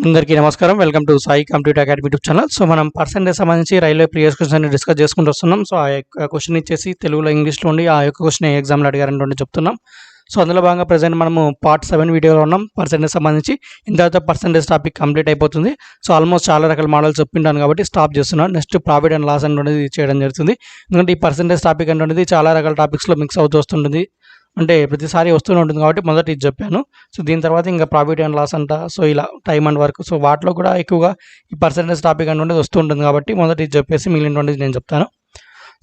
అందరికీ నమస్కారం. Welcome to Sai computer academy YouTube channel. So మనం పర్సెంటేజ్ సంబంధించి రైల్వే ప్రీవియస్ క్వశ్చన్ డిస్కస్ చేసుకుంటూ వస్తున్నాం. సో ఆ యొక్క క్వశ్చన్ ఇచ్చేసి తెలుగులో ఇంగ్లీష్లో ఉండి ఆ యొక్క క్వశ్చన్ ఎగ్జామ్లో అడిగారని చెప్తున్నాం. సో అందులో భాగంగా ప్రజెంట్ మనము పార్ట్ 7 వీడియోలో ఉన్నాం. పర్సెంటేజ్ సంబంధించి ఇంత పర్సెంటేజ్ టాపిక్ కంప్లీట్ అయిపోతుంది. సో ఆల్మోస్ట్ చాలా రకాల మోడల్స్ చెప్పింటాను కాబట్టి స్టాప్ చేస్తున్నాను. నెక్స్ట్ ప్రాఫిట్ అండ్ లాస్ అనేది చేయడం జరుగుతుంది. ఎందుకంటే ఈ పర్సెంటేజ్ టాపిక్ అనేది చాలా రకాల టాపిక్స్లో మిక్స్ అవుతూ వస్తుంటుంది, అంటే ప్రతిసారి వస్తూనే ఉంటుంది కాబట్టి మొదట ఇది చెప్పాను. సో దీని తర్వాత ఇంకా ప్రాఫిట్ అండ్ లాస్ అంట, సో ఇలా టైమ్ అండ్ వర్క్, సో వాటిలో కూడా ఎక్కువగా ఈ పర్సెంటేజ్ టాపిక్ అనేది వస్తూ ఉంటుంది కాబట్టి మొదట ఇది చెప్పేసి మిగిలినటువంటిది నేను చెప్తాను.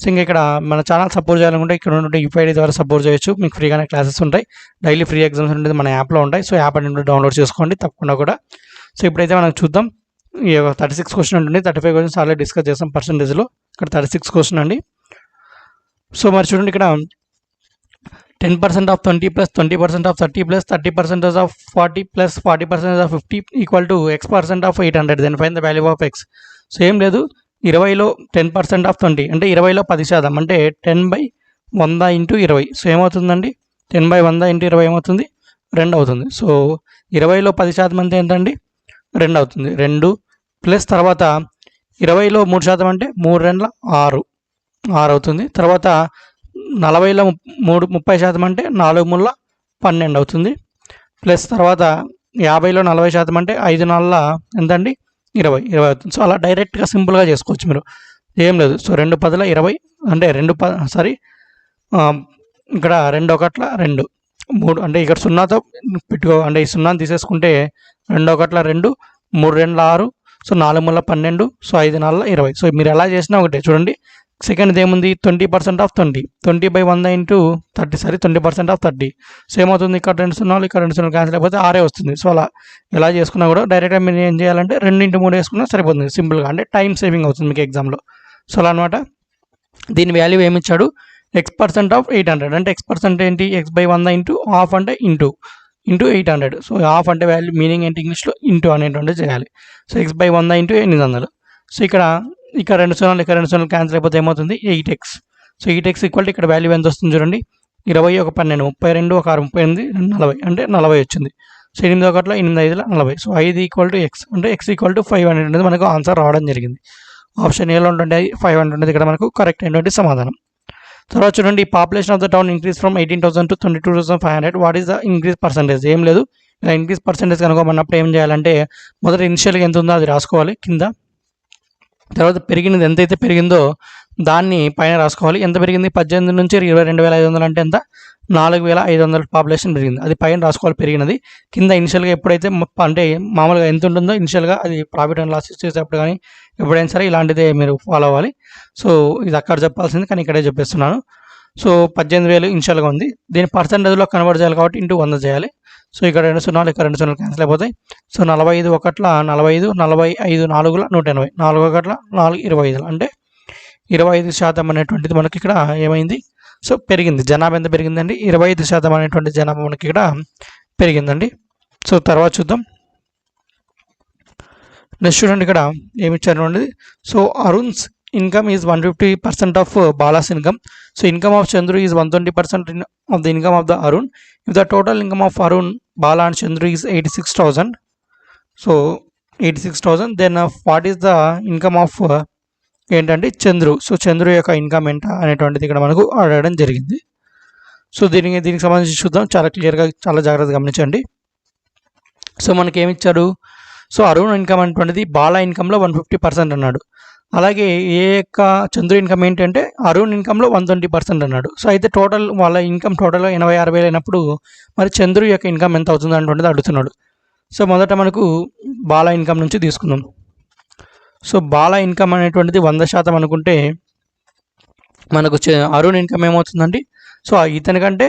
సో ఇంకా ఇక్కడ మన ఛానల్ సపోర్ట్ చేయాలనుకుంటే ఇక్కడ ఉన్నటువంటి యూపీఐడి ద్వారా సపోర్ట్ చేయొచ్చు. మీకు ఫ్రీగానే క్లాసెస్ ఉంటాయి, డైలీ ఫ్రీ ఎగ్జామ్స్ ఉంటుంది మన యాప్లో ఉంటాయి. సో యాప్ అనేది డౌన్లోడ్ చేసుకోండి తప్పకుండా కూడా. సో ఇప్పుడైతే మనం చూద్దాం. 36 క్వశ్చన్ ఉంటుంది, 35 క్వశ్చన్స్ ఆల్రెడీ డిస్కస్ చేస్తాం పర్సెంటేజ్లో. ఇక్కడ 36 క్వశ్చన్ అండి. సో మరి చూడండి, ఇక్కడ 10% of 20 plus 20% of 30 plus 30% of 40 plus 40% of 50 equal to x% of 800. Then find the value of x. So ఏం లేదు, 20లో 10% ఆఫ్ 20 అంటే 20లో 10% అంటే 10/100 ఇంటూ 20. సో ఏమవుతుందండి, 10/100 ఇంటూ 20 ఏమవుతుంది, 2 అవుతుంది. సో 20లో 10% అంటే ఏంటండి, 2 అవుతుంది. 2 ప్లస్ తర్వాత 20లో 3% అంటే 3 2 6 అవుతుంది. తర్వాత 40లో 30% అంటే 4 3 12 అవుతుంది. ప్లస్ తర్వాత 50లో 40% అంటే 5 4 ఎంతండి, 20 అవుతుంది. సో అలా డైరెక్ట్గా సింపుల్గా చేసుకోవచ్చు మీరు, ఏం లేదు. సో 2 10 20 అంటే ఇక్కడ 2 1 2 3 అంటే ఇక్కడ సున్నాతో పెట్టుకో, అంటే ఈ సున్నాను తీసేసుకుంటే 2 1 2 3 2 6, సో 4 3 12, సో 5 4 20. సో మీరు ఎలా చేసినా ఒకటే. చూడండి, సెకండ్ ఏముంది, 20% ఆఫ్ 20, 20/100 ఇంటూ 30, 20% ఆఫ్ 30. సో ఏమవుతుంది, ఇక్కడ 2 0 ఇక్కడ 2 0 క్యాన్సిల్ అయిపోతే 6 వస్తుంది. సో అలా ఎలా చేసుకున్నా కూడా డైరెక్ట్గా మీరు ఏం చేయాలంటే 2 x 3 వేసుకున్నా సరిపోతుంది సింపుల్గా, అంటే టైం సేవింగ్ అవుతుంది మీకు ఎగ్జామ్లో. సో అలా అనమాట. దీని వాల్యూ ఏమిచ్చాడు, x% ఆఫ్ 800 అంటే x% ఏంటి, x/100 ఇంటూ హాఫ్ అంటే ఇంటూ 800. సో హాఫ్ అంటే వాల్యూ మీనింగ్ ఏంటి ఇంగ్లీష్లో, ఇంటూ అనేటువంటిది చేయాలి. So x/100 into 800. సో ఇక్కడ 2 0 ఇక్కడ 2 0 క్యాన్సిల్ అయిపోతే ఏమవుతుంది, 8x. So 8x equal to ఇక్కడ వాల్యూ ఎంత వస్తుంది చూడండి, 20 1 12 32 1 6 38 40 అంటే 40 వచ్చింది. So 8 1 8 5 40. So 5 equal to x అంటే x ఈక్వల్ టు 500 అనేది మనకు ఆన్సర్ రావడం జరిగింది. ఆప్షన్ ఏలో ఉంటుంది 500 అనేది ఇక్కడ మనకు కరెక్ట్ అయినటువంటి సమాధానం. తర్వాత చూడండి, population of the town increase from 18,000 to 22,500. What is the increase percentage. ఏం లేదు, ఇలా ఇంక్రీజ్ పర్సెంటేజ్ కనుకోమన్నప్పుడు ఏం చేయాలంటే మొదట ఇనిషియల్గా ఎంత ఉందో అది రాసుకోవాలి కింద. తర్వాత పెరిగినది ఎంతైతే పెరిగిందో దాన్ని పైన రాసుకోవాలి. ఎంత పెరిగింది, 18 నుంచి 22,500 అంటే ఎంత, 4,500 పాపులేషన్ పెరిగింది, అది పైన రాసుకోవాలి పెరిగినది. కింద ఇనిషియల్గా ఎప్పుడైతే అంటే మామూలుగా ఎంత ఉంటుందో ఇనిషియల్గా అది ప్రాఫిట్ అండ్ లాస్ చేసేటప్పుడు కానీ ఎప్పుడైనా సరే ఇలాంటిదే మీరు ఫాలో అవ్వాలి. సో ఇది అక్కడ చెప్పాల్సింది కానీ ఇక్కడే చెప్పేస్తున్నాను. సో 18,000 ఇనిషియల్గా ఉంది, దీని పర్సెంటేజ్లో కన్వర్ట్ చేయాలి కాబట్టి ఇంటూ 100 చేయాలి. సో ఇక్కడ 2 0 ఇక్కడ 2 0 క్యాన్సిల్ అయిపోతాయి. సో 45 1 45 45 4 180 4 1 4 25 అంటే 25% అనేటువంటిది మనకి ఇక్కడ ఏమైంది, సో పెరిగింది. జనాభా ఎంత పెరిగిందండి, 25% అనేటువంటి జనాభా మనకి ఇక్కడ పెరిగిందండి. సో తర్వాత చూద్దాం. నెక్స్ట్ చూడండి, ఇక్కడ ఏమి ఇచ్చారు అనేది. So Arun's income is 150% of Bala's income. So income of Chandru is 120% of the income of the Arun. If the total income of Arun, Bala and Chandru is 86,000, so 86,000, then what is the income of ఏంటంటే Chandru. So Chandru యొక్క income ఎంత అనేటువంటిది ఇక్కడ మనకు అడగడం జరిగింది. So దీనికి సంబంధించి చూద్దాం, చాలా క్లియర్గా చాలా జాగ్రత్తగా గమనించండి. సో మనకి ఏమి ఇచ్చారు, సో అరుణ్ ఇన్కమ్ అనేటువంటిది బాలా ఇన్కమ్లో 150% అన్నాడు. అలాగే ఏ యొక్క చంద్రు ఇన్కమ్ ఏంటంటే అరుణ్ ఇన్కమ్లో 120% అన్నాడు. సో అయితే టోటల్ వాళ్ళ ఇన్కమ్ టోటల్గా 86,000 అయినప్పుడు మరి చంద్రు యొక్క ఇన్కమ్ ఎంత అవుతుంది అనేటువంటిది అడుగుతున్నాడు. సో మొదట మనకు బాలా ఇన్కమ్ నుంచి తీసుకుందాం. సో బాలా ఇన్కమ్ అనేటువంటిది 100% అనుకుంటే మనకు అరుణ్ ఇన్కమ్ ఏమవుతుందండి, సో ఇతని కంటే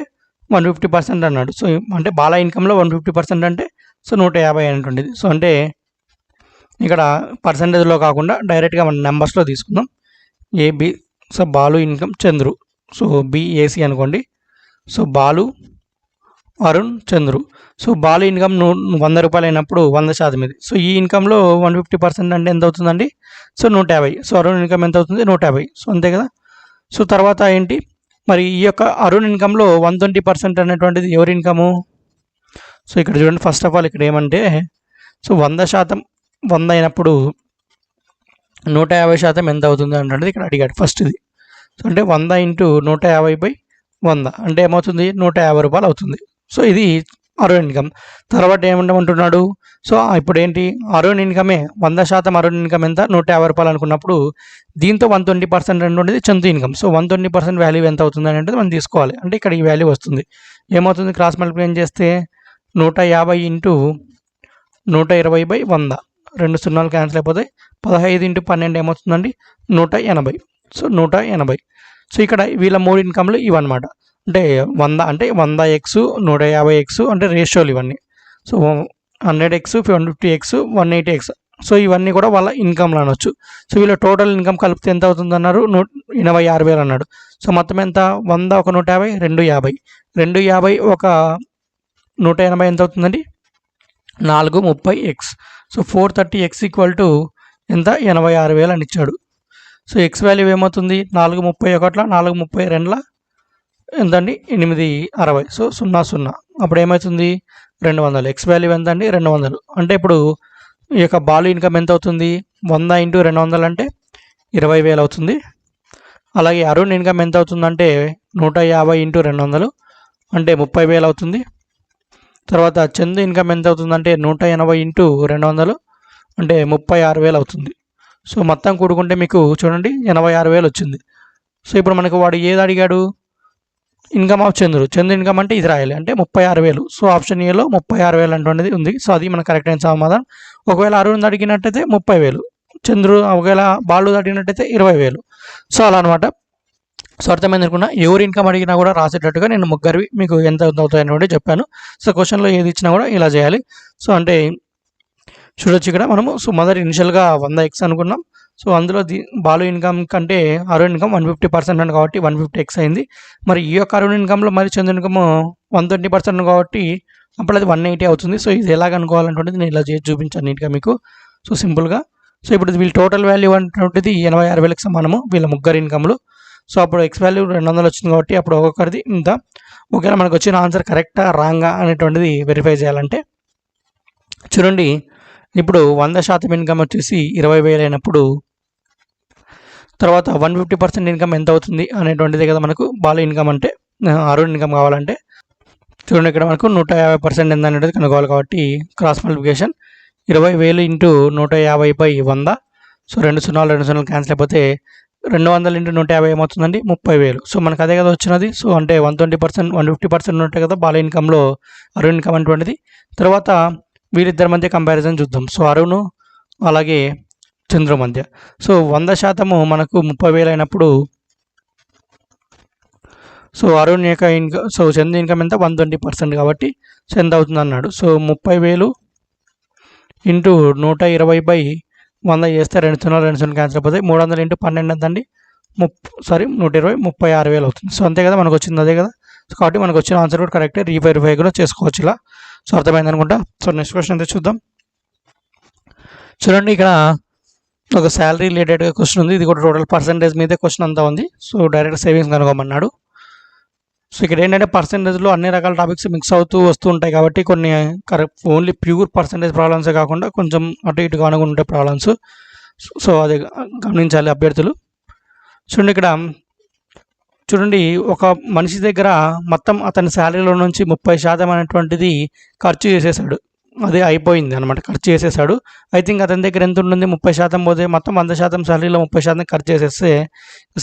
150% అన్నాడు. సో అంటే బాలా ఇన్కమ్లో 150% అంటే సో 150 అనేటువంటిది. సో అంటే ఇక్కడ పర్సంటేజ్లో కాకుండా డైరెక్ట్గా మన నెంబర్స్లో తీసుకుందాం. AB, so Balu income Chandru, so BAC అనుకోండి. So Balu Arun Chandru. So Balu income 100 రూపాయలు అయినప్పుడు 100% ఇది. సో ఈ ఇన్కంలో 150% అంటే ఎంత అవుతుందండి, సో 150. సో అరుణ్ ఇన్కమ్ ఎంత అవుతుంది, 150. సో అంతే కదా. సో తర్వాత ఏంటి, మరి ఈ యొక్క అరుణ్ ఇన్కంలో 120% అనేటువంటిది ఎవరి ఇన్కము. సో ఇక్కడ చూడండి, ఫస్ట్ ఆఫ్ ఆల్ ఇక్కడ ఏమంటే సో 100% 100 అయినప్పుడు 150% ఎంత అవుతుంది అంటే ఇక్కడ అడిగాడు ఫస్ట్ ఇది. సో అంటే 100 ఇంటూ 150/100 అంటే ఏమవుతుంది 150 రూపాయలు అవుతుంది. సో ఇది అరౌండ్ ఇన్కమ్. తర్వాత ఏమంటున్నాడు, సో ఇప్పుడు ఏంటి అరౌండ్ ఇన్కమే 100% అరౌండ్ ఇన్కమ్ ఎంత 150 రూపాయలు అనుకున్నప్పుడు దీంతో 120% అనేది చందు ఇన్కమ్. సో 120% వాల్యూ ఎంత అవుతుంది అనేది మనం తీసుకోవాలి. అంటే ఇక్కడ ఈ వాల్యూ వస్తుంది. ఏమవుతుంది క్రాస్ మల్టిప్లికేషన్ చేస్తే 150 ఇంటూ 120/100 2 సున్నాలు క్యాన్సిల్ అయిపోతాయి. 15 ఇంటూ 12 ఏమవుతుందండి 180. సో 180. సో ఇక్కడ వీళ్ళ 3 ఇన్కమ్లు ఇవన్నమాట. అంటే 100 అంటే 100x 150x అంటే రేషియోలు ఇవన్నీ. So 100x 150x 180x. So ఇవన్నీ కూడా వాళ్ళ ఇన్కమ్లు అనొచ్చు. సో వీళ్ళ టోటల్ ఇన్కమ్ కలిపితే ఎంత అవుతుంది అన్నారు 86,000 అన్నాడు. సో మొత్తం ఎంత 100 ఒక 150 250 250 ఒక 180 ఎంత అవుతుందండి 430x. So 430x equal to ఎంత 86,000 అని ఇచ్చాడు. సో ఎక్స్ వాల్యూ ఏమవుతుంది 431 432 ఎంత అండి 860. సో 00 అప్పుడు ఏమవుతుంది 200. ఎక్స్ వాల్యూ ఎంత అండి 200. అంటే ఇప్పుడు ఈ యొక్క బాలు ఇన్కమ్ ఎంత అవుతుంది 100 ఇంటూ 200 అంటే 20,000 అవుతుంది. అలాగే అరుణ్ ఇన్కమ్ ఎంత అవుతుందంటే 150 ఇంటూ 200 అంటే 30,000 అవుతుంది. తర్వాత చందు ఇన్కమ్ ఎంత అవుతుందంటే 180 ఇంటూ 200 అంటే 36,000 అవుతుంది. సో మొత్తం కూడుకుంటే మీకు చూడండి 86,000 వచ్చింది. సో ఇప్పుడు మనకు వాడు ఏది అడిగాడు ఇన్కమ్ ఆఫ్ చంద్రు ఇన్కమ్ అంటే ఇది రాయాలి అంటే 36,000. సో ఆప్షన్ ఏలో 36,000 అంటున్నది ఉంది. సో అది మనకు కరెక్ట్ అయిన సమాధానం. ఒకవేళ అరుణ్ అడిగినట్టయితే 30,000, చంద్రు ఒకవేళ బాలు అడిగినట్టయితే 20,000. సో అలా అనమాట. సో అర్థమైంది అనుకున్నా. ఎవరు ఇన్కమ్ అడిగినా కూడా రాసేటట్టుగా నేను ముగ్గురివి మీకు ఎంత అవుతాయి అని చెప్పాను. సో క్వశ్చన్లో ఏది ఇచ్చినా కూడా ఇలా చేయాలి. సో అంటే చూడొచ్చు ఇక్కడ మనము. సో మొదటి ఇనిషియల్గా 100x అనుకున్నాం. సో అందులో బాలు ఇన్కమ్ కంటే అరుణ్ ఇన్కమ్ 150% అని కాబట్టి 150x అయింది. మరి ఈ యొక్క అరుణ్ ఇన్కమ్లో మరి చంద్రు ఇన్కమ్ 120% కాబట్టి అప్పుడు అది 180 అవుతుంది. సో ఇది ఎలాగ అనుకోవాలంటే నేను ఇలా చేసి చూపించాను నీట్గా మీకు. సో సింపుల్గా. సో ఇప్పుడు వీళ్ళ టోటల్ వాల్యూ అంటే 86,000కి సమానము వీళ్ళ ముగ్గురు ఇన్కమ్లు. సో అప్పుడు ఎక్స్ వాల్యూ 200 వచ్చింది కాబట్టి అప్పుడు ఒక్కొక్కరిది ఇంత. ఒకవేళ మనకు వచ్చిన ఆన్సర్ కరెక్టా రాంగా అనేటువంటిది వెరిఫై చేయాలంటే చూడండి. ఇప్పుడు 100% ఇన్కమ్ వచ్చేసి 20,000 అయినప్పుడు తర్వాత 150% ఇన్కమ్ ఎంత అవుతుంది అనేటువంటిది కదా మనకు బాలు ఇన్కమ్ అంటే అరుణ్ ఇన్కమ్ కావాలంటే. చూడండి ఇక్కడ మనకు 150% ఎంత అనేది కనుక్కోవాలి కాబట్టి క్రాస్ మల్టిప్లికేషన్ 20,000 ఇంటూ 150/100. సో 2 సున్నాలు క్యాన్సిల్ అయిపోతే 200 ఇంటూ 150 ఏమవుతుందండి 30,000. సో మనకు అదే కదా వచ్చినది. సో అంటే 120% 150% ఉంటాయి కదా బాల ఇన్కమ్లో అరుణ్ ఇన్కమ్ అటువంటిది. తర్వాత వీరిద్దరి మధ్య కంపారిజన్ చూద్దాం. సో అరుణ్ అలాగే చంద్రు మధ్య. సో 100% మనకు 30,000 అయినప్పుడు సో అరుణ్ యొక్క ఇన్కమ్ సో చంద్రు ఇన్కమ్ ఎంత 120% కాబట్టి సో ఎంత అవుతుంది అన్నాడు. సో 30,000 ఇంటూ 120/100 చేస్తే 2 సున్నాలు క్యాన్సిల్ అయిపోతాయి. 300 ఇంటూ 12 ఎంతండి 120 36,000 అవుతుంది. సో అంతే కదా మనకు వచ్చింది అదే కదా. సో కాబట్టి మనకు వచ్చిన ఆన్సర్ కూడా కరెక్టే. రీవెరిఫై కూడా చేసుకోవచ్చు ఇలా. సో అర్థమైంది అనుకుంటా. సో నెక్స్ట్ క్వశ్చన్ అయితే చూద్దాం. చూడండి ఇక్కడ ఒక శాలరీ రిలేటెడ్గా క్వశ్చన్ ఉంది. ఇది కూడా టోటల్ పర్సెంటేజ్ మీదే క్వశ్చన్ అంతా ఉంది. సో డైరెక్ట్ సేవింగ్స్ కనుక్కోమన్నాడు. సో ఇక్కడ ఏంటంటే పర్సెంటేజ్లో అన్ని రకాల టాపిక్స్ మిక్స్ అవుతూ వస్తూ ఉంటాయి కాబట్టి కొన్ని కరెక్ట్ ఓన్లీ ప్యూర్ పర్సెంటేజ్ ప్రాబ్లమ్సే కాకుండా కొంచెం అటు ఇటుగా అనుకుంటే ప్రాబ్లమ్స్. సో అది గమనించాలి అభ్యర్థులు. చూడండి ఇక్కడ చూడండి ఒక మనిషి దగ్గర మొత్తం అతని శాలరీలో నుంచి 30% అనేటువంటిది ఖర్చు చేసేసాడు. అదే అయిపోయింది అనమాట, ఖర్చు చేసేసాడు. ఐ థింక్ అతని దగ్గర ఎంత ఉంటుంది 30% పోతే మొత్తం 100% శాలరీలో 30% ఖర్చు చేసేస్తే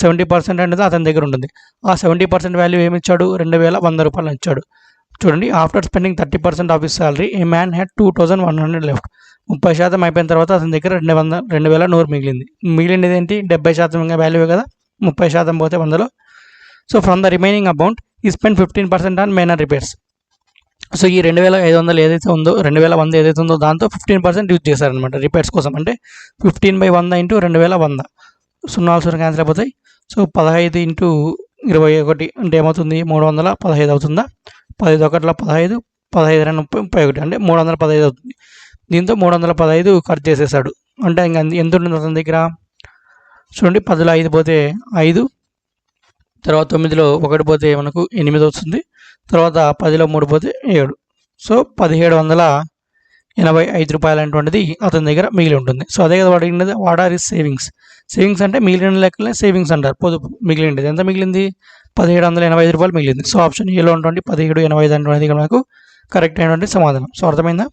70% అనేది అతని దగ్గర ఉంటుంది. ఆ 70% వాల్యూ ఏమి ఇచ్చాడు 2,100 రూపాయలు ఇచ్చాడు. చూడండి after spending 30% of his salary A man had 2,100 left. 30% అయిపోయిన తర్వాత అతని దగ్గర 2,100 మిగిలింది. మిగిలినది ఏంటి 70% వాల్యూ కదా, 30% పోతే 100లో. So from the remaining amount ఈ spend 15% on minor repairs. So ఈ 2,500 ఏదైతే ఉందో 2,100 ఏదైతే ఉందో దాంతో 15% యూజ్ చేశారనమాట రిపేర్స్ కోసం. అంటే 15/100 ఇంటూ 2,100 0 క్యాన్సిల్ అయిపోతాయి. సో 15 ఇంటూ 21 అంటే ఏమవుతుంది 315 అవుతుందా. 15 ఒకట్ల 15 15 30 31 అంటే 315 అవుతుంది. దీంతో 315 ఖర్చు చేసేసాడు. అంటే ఇంకా ఎంత ఉంటుంది అతని దగ్గర చూడండి. 10లో 5 పోతే 5, తర్వాత 9లో 1 పోతే మనకు 8 వస్తుంది. తర్వాత 10లో 3 పోతే 7. సో 1,780 రూపాయలు అనేటువంటిది అతని దగ్గర మిగిలి ఉంటుంది. సో అదే కదా అడిగినది, what are is savings. Savings అంటే మిగిలిన లెక్కలే సేవింగ్స్ అంటారు. పొదుపు మిగిలింది ఎంత మిగిలింది, 1785 రూపాయలు మిగిలింది. సో ఆప్షన్ ఏలో ఉంటుంది 1785 అనేటువంటిది ఇక్కడ మనకు కరెక్ట్ అయినటువంటి సమాధానం. సో అర్థమైందా.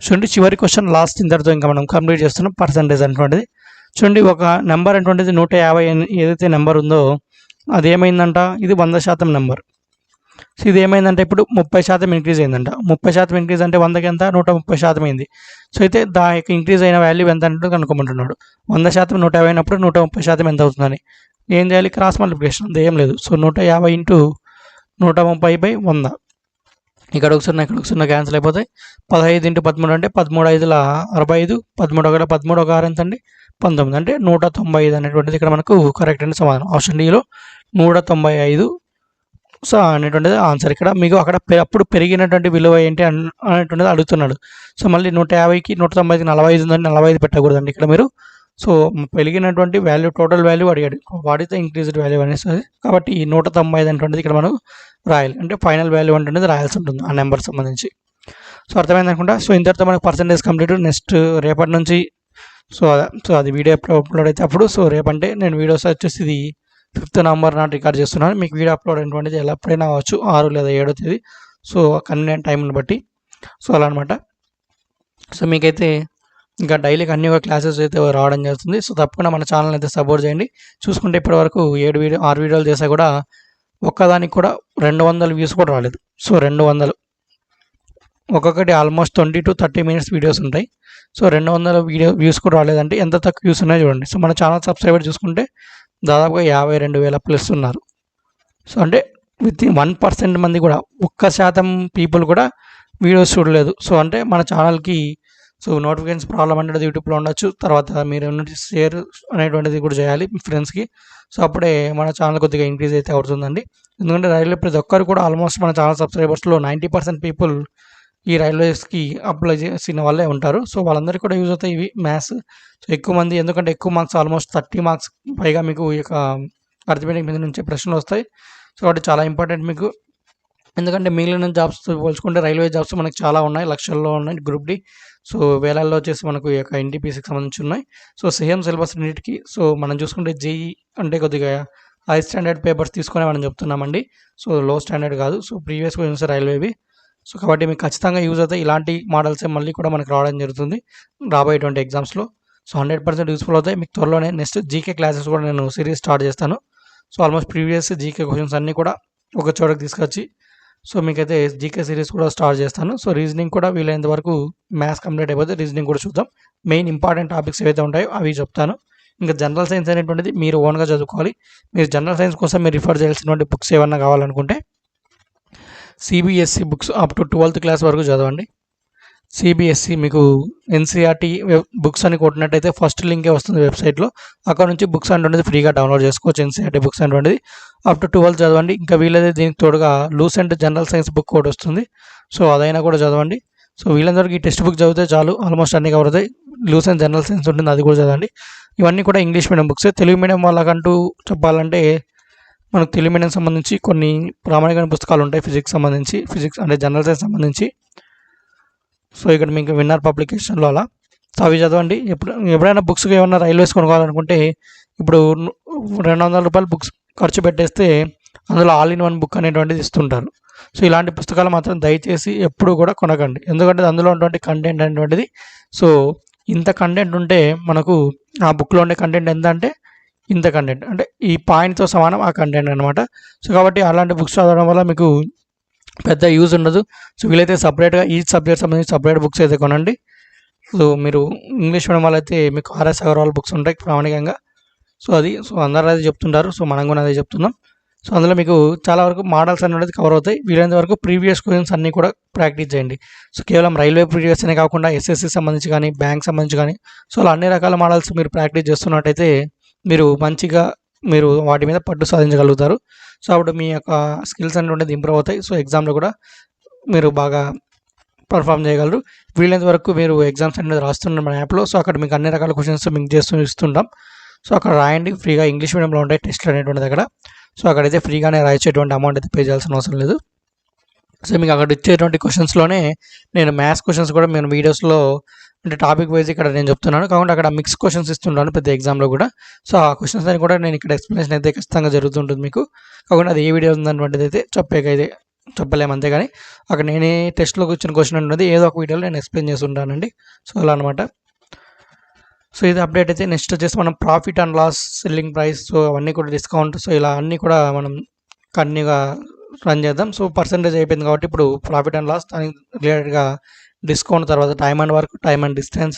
చూడండి చివరి క్వశ్చన్ లాస్ట్ ఇంతటితో ఇంకా మనం కంప్లీట్ చేస్తున్నాం. పర్సంటేజ్ అనేటువంటిది చూడండి, ఒక నెంబర్ అనేటువంటిది 150 ఏదైతే నెంబర్ ఉందో అది ఏమైందంట, ఇది 100% నెంబర్. సో ఇది ఏమైందంటే ఇప్పుడు 30% ఇంక్రీజ్ అయిందంట. 30% ఇంక్రీజ్ అంటే 100కి ఎంత, 130% అయింది. సో అయితే దాని యొక్క ఇంక్రీజ్ అయిన వాల్యూ ఎంత అంటే కనుక్కోమంటున్నాడు. 100% 150 అయినప్పుడు 130% ఎంత అవుతుందని ఏం చేయాలి, క్రాస్ మల్టిప్లికేషన్ అది ఏం లేదు. సో 150 ఇంటూ 130/100, ఇక్కడ ఒక 0 క్యాన్సిల్ అయిపోతాయి. 15 ఇంటూ 13 అంటే 13 5 65, 13 1 13 1 6 ఎంత అండి 19, అంటే 195 అనేటువంటిది ఇక్కడ మనకు కరెక్ట్ అండి సమాధానం. ఆప్షన్ డిలో 195 సో అనేటువంటిది ఆన్సర్. ఇక్కడ మీకు అక్కడ అప్పుడు పెరిగినటువంటి విలువ ఏంటి అనేటువంటిది అడుగుతున్నాడు. సో మళ్ళీ 150కి 190కి 45 ఉందండి, 45 పెట్టకూడదండి ఇక్కడ మీరు. సో పెరిగినటువంటి వాల్యూ టోటల్ వాల్యూ అడిగాడు, వాడితే ఇంక్రీజ్డ్ వాల్యూ అనేసి. కాబట్టి ఈ 195 అనేటువంటిది ఇక్కడ మనం రాయాలి, అంటే ఫైనల్ వాల్యూ అనేటువంటిది రాయాల్సి ఉంటుంది ఆ నెంబర్ సంబంధించి. సో అర్థమైంది అనుకుంటా. సో ఇంతటితో మనకు పర్సెంటేజ్ కంప్లీట్. నెక్స్ట్ రేపటి నుంచి సో అది వీడియో ఎప్పుడు అప్లోడ్ అయితే అప్పుడు. సో రేపంటే నేను వీడియోస్ వచ్చేసి ఇది 5th నవంబర్ నాటి రికార్డ్ చేస్తున్నాను. మీకు వీడియో అప్లోడ్ అయినటువంటిది ఎలా ఎప్పుడైనా అవ్వచ్చు, 6 లేదా 7వ తేదీ. సో కన్వీనియంట్ టైంని బట్టి. సో అలా అనమాట. సో మీకైతే ఇంకా డైలీకి అన్ని క్లాసెస్ అయితే రావడం జరుగుతుంది. సో తప్పకుండా మన ఛానల్ అయితే సపోర్ట్ చేయండి. చూసుకుంటే ఇప్పటివరకు 6 వీడియోలు చేసా కూడా ఒక్కదానికి కూడా 200 వ్యూస్ కూడా రాలేదు. సో 200 ఒక్కొక్కటి ఆల్మోస్ట్ 20 to 30 minutes వీడియోస్ ఉంటాయి. సో 200 వ్యూస్ కూడా రాలేదంటే ఎంత తక్కువ వ్యూస్ ఉన్నాయో చూడండి. సో మన ఛానల్ సబ్స్క్రైబర్ చూసుకుంటే దాదాపుగా 52,000 ప్లస్ ఉన్నారు. సో అంటే విత్ 1% మంది కూడా 1% పీపుల్ కూడా వీడియోస్ చూడలేదు. సో అంటే మన ఛానల్కి సో నోటిఫికేషన్స్ ప్రాబ్లం అనేది యూట్యూబ్లో ఉండొచ్చు. తర్వాత మీరు షేర్ అనేటువంటిది కూడా చేయాలి మీ ఫ్రెండ్స్కి. సో అప్పుడే మన ఛానల్ కొద్దిగా ఇంక్రీజ్ అయితే అవుతుందండి. ఎందుకంటే రైల్వే ప్రతి ఒక్కరు కూడా ఆల్మోస్ట్ మన ఛానల్ సబ్స్క్రైబర్స్లో 90% పీపుల్ ఈ రైల్వేస్కి అప్లై చేసిన వాళ్ళే ఉంటారు. సో వాళ్ళందరికీ కూడా యూజ్ అవుతాయి ఇవి మ్యాథ్స్. సో ఎక్కువ మంది, ఎందుకంటే ఎక్కువ మార్క్స్ ఆల్మోస్ట్ 30 మార్క్స్ పైగా మీకు ఈ యొక్క అర్థమెటిక్ మీద నుంచి ప్రశ్నలు వస్తాయి. సో కాబట్టి చాలా ఇంపార్టెంట్ మీకు. ఎందుకంటే మిగిలిన జాబ్స్ పోల్చుకుంటే రైల్వే జాబ్స్ మనకు చాలా ఉన్నాయి, లక్షల్లో ఉన్నాయి. గ్రూప్ డి సో వేలల్లో వచ్చేసి మనకు ఈ యొక్క ఎన్టీపీసీకి సంబంధించి ఉన్నాయి. సో సేమ్ సిలబస్ అన్నిటికీ. సో మనం చూసుకుంటే జేఈ అంటే కొద్దిగా హై స్టాండర్డ్ పేపర్స్ తీసుకొని మనం చెప్తున్నామండి. సో లో స్టాండర్డ్ కాదు. సో ప్రీవియస్ క్వశ్చన్స్ రైల్వేవి. సో కాబట్టి మీకు ఖచ్చితంగా యూజ్ అవుతాయి. ఇలాంటి మోడల్సే మళ్ళీ కూడా మనకు రావడం జరుగుతుంది రాబోయేటువంటి ఎగ్జామ్స్లో. సో 100% యూస్ఫుల్ అవుతాయి మీకు. త్వరలోనే నెక్స్ట్ జీకే క్లాసెస్ కూడా నేను సిరీస్ స్టార్ట్ చేస్తాను. So almost previous GK questions అన్నీ కూడా ఒక చోటకి తీసుకొచ్చి సో మీకైతే జీకే సిరీస్ కూడా స్టార్ట్ చేస్తాను. సో రీజనింగ్ కూడా వీలైనంత వరకు మ్యాథ్స్ కంప్లీట్ అయిపోతే రీజనింగ్ కూడా చూద్దాం. మెయిన్ ఇంపార్టెంట్ టాపిక్స్ ఏవైతే ఉంటాయో అవి చెప్తాను. ఇంకా జనరల్ సైన్స్ అనేటువంటిది మీరు ఓన్గా చదువుకోవాలి. మీరు జనరల్ సైన్స్ కోసం మీరు రిఫర్ చేయాల్సినటువంటి బుక్స్ ఏమన్నా కావాలనుకుంటే CBSE books up to 12th class వరకు చదవండి. సిబిఎస్ఈ మీకు ఎన్సీఆర్టీ బుక్స్ అని కొట్టినట్టయితే ఫస్ట్ లింకే వస్తుంది వెబ్సైట్లో. అక్కడ నుంచి బుక్స్ అనేటువంటిది ఫ్రీగా డౌన్లోడ్ చేసుకోవచ్చు. ఎన్సీఆర్టీ బుక్స్ అనేటువంటిది అప్ టు 12th చదవండి. ఇంకా వీలైతే దీనికి తోడుగా లూసెంట్ జనరల్ సైన్స్ బుక్ కూడా వస్తుంది. సో అదైనా కూడా చదవండి. సో వీళ్ళందరికీ ఈ టెక్స్ట్ బుక్ చదివితే చాలు, ఆల్మోస్ట్ అన్ని కవర్ అవుతాయి. లూసెంట్ జనరల్ సైన్స్ ఉంటుంది, అది కూడా చదవండి. ఇవన్నీ కూడా English medium books. Telugu medium వాళ్ళకంటూ చెప్పాలంటే మనకు తెలుగు మీడియం సంబంధించి కొన్ని ప్రామాణికమైన పుస్తకాలు ఉంటాయి. ఫిజిక్స్ అంటే జనరల్ సైన్స్ సంబంధించి. సో ఇక్కడ మీకు విన్నర్ పబ్లికేషన్లో అలా సో అవి చదవండి. ఎప్పుడైనా బుక్స్కి ఏమన్నా రైల్వేస్ కొనుక్కోవాలనుకుంటే ఇప్పుడు 200 రూపాయలు బుక్స్ ఖర్చు పెట్టేస్తే అందులో ఆల్ ఇన్ వన్ బుక్ అనేటువంటిది ఇస్తుంటారు. సో ఇలాంటి పుస్తకాలు మాత్రం దయచేసి ఎప్పుడు కూడా కొనకండి. ఎందుకంటే అందులో ఉన్నటువంటి కంటెంట్ అనేటువంటిది సో ఇంత కంటెంట్ ఉంటే మనకు ఆ బుక్లో ఉండే కంటెంట్ ఎంత అంటే ఇంత కంటెంట్, అంటే ఈ పాయింట్తో సమానం ఆ కంటెంట్ అనమాట. సో కాబట్టి అలాంటి బుక్స్ చదవడం వల్ల మీకు పెద్ద యూజ్ ఉండదు. సో వీలైతే సపరేట్గా ఈ సబ్జెక్ట్ సంబంధించి సపరేట్ బుక్స్ అయితే కొనండి. సో మీరు ఇంగ్లీష్ మీడియం వాళ్ళైతే మీకు ఆర్ఎస్ అగర్వాల్ బుక్స్ ఉంటాయి ప్రామాణికంగా. సో అందరూ అదే చెప్తుంటారు. సో మనం కూడా అదే చెప్తున్నాం. సో అందులో మీకు చాలా వరకు మోడల్స్ అనేది కవర్ అవుతాయి. వీలైనంత వరకు ప్రీవియస్ క్వశ్చన్స్ అన్నీ కూడా ప్రాక్టీస్ చేయండి. సో కేవలం రైల్వే ప్రీవియస్ అనే కాకుండా ఎస్ఎస్సి సంబంధించి కానీ బ్యాంక్ సంబంధించి కానీ సో అలా అన్ని రకాల మోడల్స్ మీరు ప్రాక్టీస్ చేస్తున్నట్టయితే మీరు మంచిగా మీరు వాటి మీద పట్టు సాధించగలుగుతారు. సో అప్పుడు మీ యొక్క స్కిల్స్ అనేటువంటిది ఇంప్రూవ్ అవుతాయి. సో ఎగ్జామ్లో కూడా మీరు బాగా పర్ఫామ్ చేయగలరు. వీలైనంత వరకు మీరు ఎగ్జామ్స్ అనేది రాస్తున్నారు మన యాప్లో. సో అక్కడ మీకు అన్ని రకాల క్వశ్చన్స్ మీకు ఇస్తుంటాం. సో అక్కడ రాయండి ఫ్రీగా. ఇంగ్లీష్ మీడియంలో ఉంటాయి టెస్ట్లు అనేటువంటిది అక్కడ. సో అక్కడైతే ఫ్రీగానే రాయించేటువంటి అమౌంట్ అయితే పే చేయాల్సిన అవసరం లేదు. సో మీకు అక్కడ ఇచ్చేటువంటి క్వశ్చన్స్లోనే నేను మ్యాథ్స్ క్వశ్చన్స్ కూడా నేను వీడియోస్లో అంటే టాపిక్ వైజ్ ఇక్కడ నేను చెప్తున్నాను, కాబట్టి అక్కడ మిక్స్ క్వశ్చన్స్ ఇస్తుంటాను ప్రతి ఎగ్జామ్లో కూడా. సో ఆ క్వశ్చన్స్ అని కూడా నేను ఇక్కడ ఎక్స్ప్లెనేషన్ అయితే ఖచ్చితంగా జరుగుతుంటుంది మీకు. కాబట్టి అది ఏ వీడియో ఉందన్నటువంటిది అయితే చెప్పలేము, అంతేగాని అక్కడ నేనే టెస్ట్లో వచ్చిన క్వశ్చన్ ఉన్నది ఏదో ఒక వీడియోలో నేను ఎక్స్ప్లెయిన్ చేస్తుంటానండి. సో అలా అనమాట. సో ఇది అప్డేట్ అయితే. నెక్స్ట్ వచ్చేసి మనం profit and loss, selling price, so అవన్నీ కూడా డిస్కౌంట్, సో ఇలా అన్నీ కూడా మనం కంటిన్యూగా రన్ చేద్దాం. సో పర్సంటేజ్ అయిపోయింది కాబట్టి ఇప్పుడు ప్రాఫిట్ అండ్ లాస్, దానికి రిలేటెడ్గా డిస్కౌంట్, తర్వాత time and work, time and distance,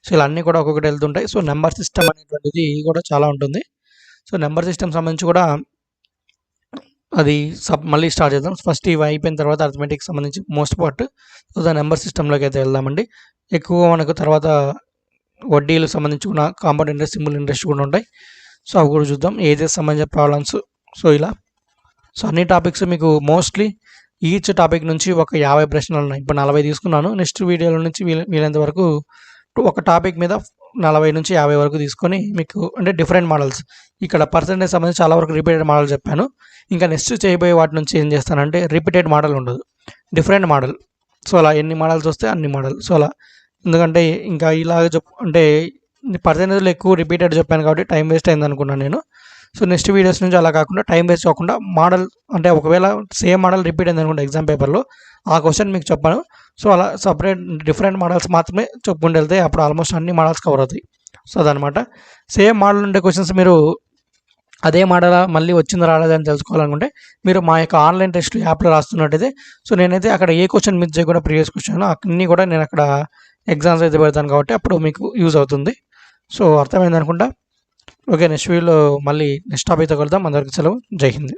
so ఇలా అన్నీ కూడా ఒక్కొక్కటి వెళ్తుంటాయి. సో నెంబర్ సిస్టమ్ అనేటువంటిది కూడా చాలా ఉంటుంది. సో నెంబర్ సిస్టమ్ సంబంధించి కూడా అది మళ్ళీ స్టార్ట్ చేద్దాం. ఫస్ట్ ఇవి అయిపోయిన తర్వాత అర్థమెటిక్స్ సంబంధించి మోస్ట్ పార్ట్, సో దా నెంబర్ సిస్టంలోకి అయితే వెళ్దామండి. ఎక్కువగా మనకు తర్వాత వడ్డీలకు సంబంధించి కూడా కాంపౌండ్ ఇంట్రెస్ట్, సింపుల్ ఇంట్రెస్ట్ కూడా ఉంటాయి. సో అవి కూడా చూద్దాం. ఏజెస్ సంబంధించిన ప్రాబ్లమ్స్, సో ఇలా. సో అన్ని టాపిక్స్ మీకు మోస్ట్లీ ఈచ్ టాపిక్ నుంచి ఒక 50 ప్రశ్నలు ఉన్నాయి. ఇప్పుడు 40 తీసుకున్నాను. నెక్స్ట్ వీడియోల నుంచి వీలైనంత వరకు ఒక టాపిక్ మీద 40 నుంచి 50 వరకు తీసుకొని మీకు అంటే డిఫరెంట్ మోడల్స్, ఇక్కడ పర్సెంటేజ్ సంబంధించి చాలా వరకు రిపీటెడ్ మోడల్ చెప్పాను. ఇంకా నెక్స్ట్ చేయబోయే వాటి నుంచి ఏం చేస్తానంటే రిపీటెడ్ మోడల్ ఉండదు, డిఫరెంట్ మోడల్. సో అలా ఎన్ని మోడల్స్ వస్తే అన్ని మోడల్. సో అలా, ఎందుకంటే ఇంకా ఇలాగ అంటే పర్సెంటేజ్లో ఎక్కువ రిపీటెడ్ చెప్పాను కాబట్టి టైం వేస్ట్ అయింది అనుకున్నాను నేను. సో నెక్స్ట్ వీడియోస్ నుంచి అలా కాకుండా టైం వేస్ట్ కాకుండా మోడల్ అంటే ఒకవేళ సేమ్ మోడల్ రిపీట్ అయింది అనుకుంటే ఎగ్జామ్ పేపర్లో ఆ క్వశ్చన్ మీకు చెప్పాను. సో అలా సపరేట్ డిఫరెంట్ మోడల్స్ మాత్రమే చెప్పుకుంటూ వెళ్తే అప్పుడు ఆల్మోస్ట్ అన్ని మోడల్స్ కవర్ అవుతాయి. సో అదనమాట. సేమ్ మోడల్ ఉండే క్వశ్చన్స్ మీరు అదే మోడల్ మళ్ళీ వచ్చింది రాలేదని తెలుసుకోవాలనుకుంటే మీరు మా యొక్క ఆన్లైన్ టెస్ట్ యాప్లో రాస్తున్నట్టయితే, సో నేనైతే అక్కడ ఏ క్వశ్చన్ మిస్ చేయకుండా ప్రీవియస్ క్వశ్చన్ అన్నీ కూడా నేను అక్కడ ఎగ్జామ్స్ అయితే పెడతాను కాబట్టి అప్పుడు మీకు యూజ్ అవుతుంది. సో అర్థమైంది అనుకుంటా. ఓకే, నెక్స్ట్ వీడియోలో మళ్ళీ నెక్స్ట్ టాపిక్తో కలుద్దాం. అందరికీ సెలవు. జై హింద్.